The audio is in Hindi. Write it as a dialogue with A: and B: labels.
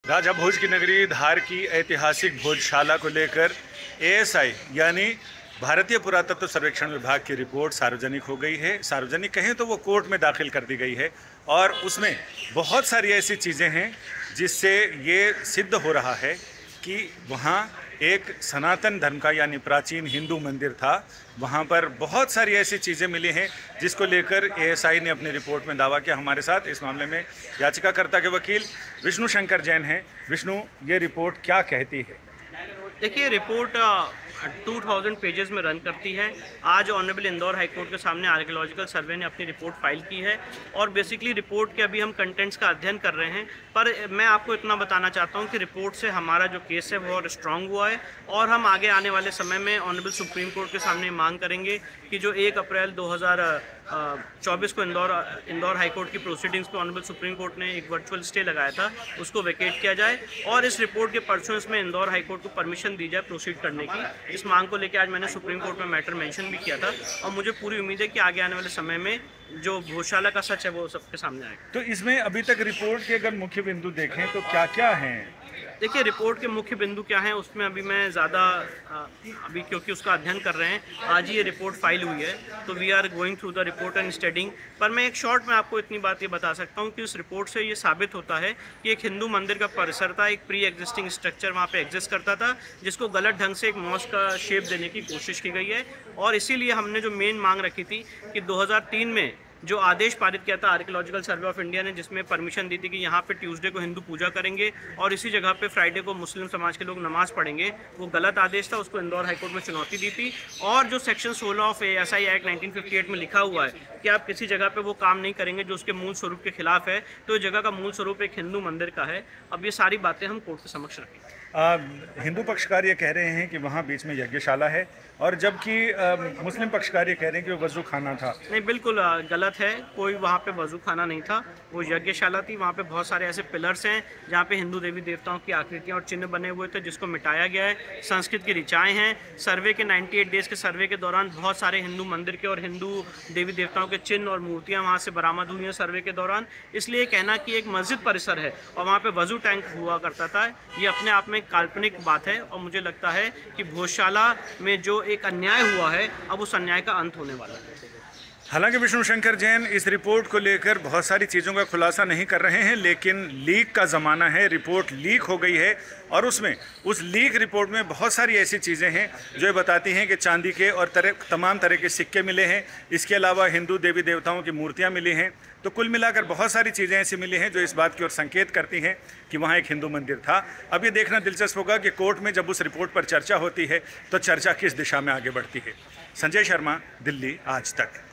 A: राजा भोज की नगरी धार की ऐतिहासिक भोजशाला को लेकर एएसआई यानी भारतीय पुरातत्व सर्वेक्षण विभाग की रिपोर्ट सार्वजनिक हो गई है। सार्वजनिक कहें तो वो कोर्ट में दाखिल कर दी गई है और उसमें बहुत सारी ऐसी चीज़ें हैं जिससे ये सिद्ध हो रहा है कि वहाँ एक सनातन धर्म का यानी प्राचीन हिंदू मंदिर था। वहाँ पर बहुत सारी ऐसी चीज़ें मिली हैं जिसको लेकर एएसआई ने अपनी रिपोर्ट में दावा किया। हमारे साथ इस मामले में याचिकाकर्ता के वकील विष्णु शंकर जैन हैं। विष्णु, ये रिपोर्ट क्या कहती है?
B: देखिए, रिपोर्ट 2000 पेजेस में रन करती है। आज ऑनरेबल इंदौर हाई कोर्ट के सामने आर्कियोलॉजिकल सर्वे ने अपनी रिपोर्ट फाइल की है और बेसिकली रिपोर्ट के अभी हम कंटेंट्स का अध्ययन कर रहे हैं। पर मैं आपको इतना बताना चाहता हूं कि रिपोर्ट से हमारा जो केस है वो और स्ट्रांग हुआ है और हम आगे आने वाले समय में ऑनरेबल सुप्रीम कोर्ट के सामने मांग करेंगे कि जो 1 अप्रैल 2024 को इंदौर हाई कोर्ट की प्रोसीडिंग्स पे ऑनरेबल सुप्रीम कोर्ट ने एक वर्चुअल स्टे लगाया था, उसको वेकेट किया जाए और इस रिपोर्ट के परसों में इंदौर हाई कोर्ट को परमिशन दी जाए प्रोसीड करने की। इस मांग को लेकर आज मैंने सुप्रीम कोर्ट में मैटर मेंशन भी किया था और मुझे पूरी उम्मीद है कि आगे आने वाले समय में जो भोजशाला का सच है वो सबके सामने आएगा।
A: तो इसमें अभी तक रिपोर्ट के अगर मुख्य बिंदु देखें तो क्या क्या हैं?
B: देखिए, रिपोर्ट के मुख्य बिंदु क्या हैं उसमें अभी मैं ज़्यादा अभी क्योंकि उसका अध्ययन कर रहे हैं, आज ही ये रिपोर्ट फाइल हुई है तो we are going through the report and studying. पर मैं एक शॉर्ट में आपको इतनी बात ये बता सकता हूँ कि उस रिपोर्ट से ये साबित होता है कि एक हिंदू मंदिर का परिसर था, एक प्री एग्जिस्टिंग स्ट्रक्चर वहाँ पे एग्जिस्ट करता था जिसको गलत ढंग से एक मॉस्क का शेप देने की कोशिश की गई है। और इसीलिए हमने जो मेन मांग रखी थी कि 2003 में जो आदेश पारित किया था आर्कियोलॉजिकल सर्वे ऑफ इंडिया ने, जिसमें परमिशन दी थी कि यहाँ पे ट्यूसडे को हिंदू पूजा करेंगे और इसी जगह पे फ्राइडे को मुस्लिम समाज के लोग नमाज पढ़ेंगे, वो गलत आदेश था। उसको इंदौर हाईकोर्ट में चुनौती दी थी। और जो सेक्शन 16 ऑफ एएसआई एक्ट 1958 में लिखा हुआ है कि आप किसी जगह पे वो काम नहीं करेंगे जो उसके मूल स्वरूप के खिलाफ है, तो इस जगह का मूल स्वरूप एक हिंदू मंदिर का है। अब ये सारी बातें हम कोर्ट के समक्ष रखेंगे।
A: हिंदू पक्षकार ये कह रहे हैं कि वहाँ बीच में यज्ञशाला है और जबकि मुस्लिम पक्षकार ये कह रहे हैं कि वो वजू खाना था।
B: नहीं, बिल्कुल गलत है। कोई वहाँ पे वजू खाना नहीं था, वो यज्ञशाला थी। वहाँ पे बहुत सारे ऐसे पिलर्स हैं जहाँ पे हिंदू देवी देवताओं की आकृतियाँ और चिन्ह बने हुए थे जिसको मिटाया गया है। संस्कृत की ऋचाएँ हैं। सर्वे के 98 डेज़ के सर्वे के दौरान बहुत सारे हिंदू मंदिर के और हिंदू देवी देवताओं के चिन्ह और मूर्तियाँ वहाँ से बरामद हुई हैं सर्वे के दौरान। इसलिए कहना कि एक मस्जिद परिसर है और वहाँ पे वजू टैंक हुआ करता था, ये अपने आप में काल्पनिक बात है। और मुझे लगता है कि भोजशाला में जो एक अन्याय हुआ है अब उस अन्याय का अंत होने वाला है।
A: हालांकि विष्णु शंकर जैन इस रिपोर्ट को लेकर बहुत सारी चीज़ों का खुलासा नहीं कर रहे हैं, लेकिन लीक का ज़माना है। रिपोर्ट लीक हो गई है और उसमें उस लीक रिपोर्ट में बहुत सारी ऐसी चीज़ें हैं जो ये बताती हैं कि चांदी के और तमाम तरह के सिक्के मिले हैं। इसके अलावा हिंदू देवी देवताओं की मूर्तियाँ मिली हैं। तो कुल मिलाकर बहुत सारी चीज़ें ऐसी मिली हैं जो इस बात की ओर संकेत करती हैं कि वहाँ एक हिंदू मंदिर था। अब ये देखना दिलचस्प होगा कि कोर्ट में जब उस रिपोर्ट पर चर्चा होती है तो चर्चा किस दिशा में आगे बढ़ती है। संजय शर्मा, दिल्ली आज तक।